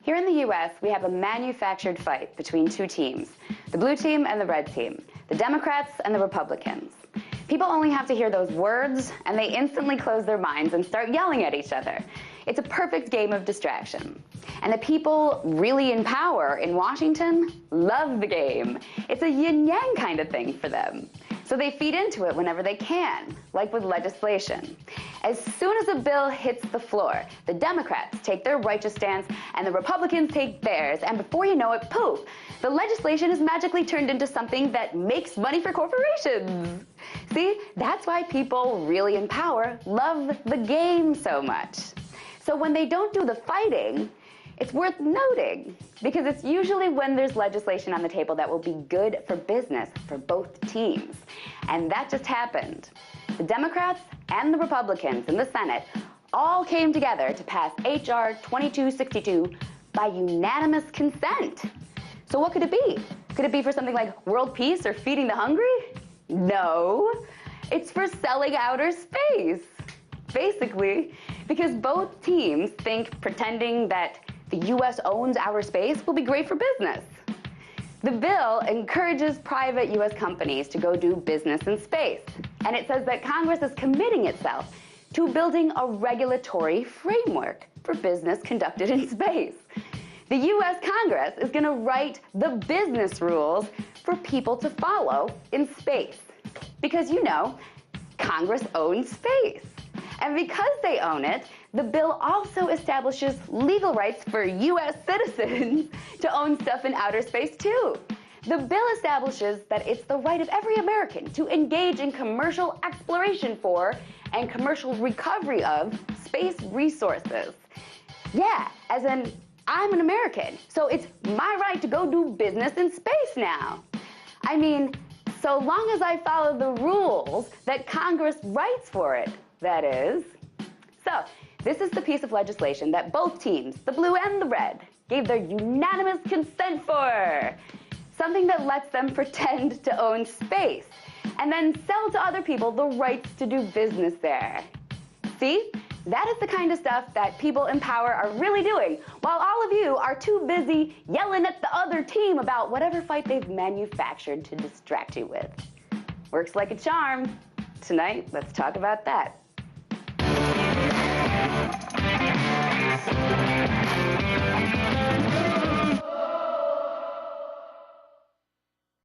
Here in the US, we have a manufactured fight between two teams, the blue team and the red team, the Democrats and the Republicans. People only have to hear those words, and they instantly close their minds and start yelling at each other. It's a perfect game of distraction. And the people really in power in Washington love the game. It's a yin-yang kind of thing for them. So they feed into it whenever they can, like with legislation. As soon as a bill hits the floor, the Democrats take their righteous stance and the Republicans take theirs, and before you know it, poof, the legislation is magically turned into something that makes money for corporations. See, that's why people really in power love the game so much. So when they don't do the fighting, it's worth noting, because it's usually when there's legislation on the table that will be good for business for both teams. And that just happened. The Democrats and the Republicans in the Senate all came together to pass H.R. 2262 by unanimous consent. So what could it be? Could it be for something like world peace or feeding the hungry? No, it's for selling outer space. Basically, because both teams think pretending that the U.S. owns outer space will be great for business. The bill encourages private U.S. companies to go do business in space. And it says that Congress is committing itself to building a regulatory framework for business conducted in space. The U.S. Congress is going to write the business rules for people to follow in space. Because, you know, Congress owns space. And because they own it, the bill also establishes legal rights for U.S. citizens to own stuff in outer space, too. The bill establishes that it's the right of every American to engage in commercial exploration for and commercial recovery of space resources. Yeah, as in, I'm an American, so it's my right to go do business in space now. I mean, so long as I follow the rules that Congress writes for it, that is. So, this is the piece of legislation that both teams, the blue and the red, gave their unanimous consent for. Something that lets them pretend to own space and then sell to other people the rights to do business there. See? That is the kind of stuff that people in power are really doing, while all of you are too busy yelling at the other team about whatever fight they've manufactured to distract you with. Works like a charm. Tonight, let's talk about that.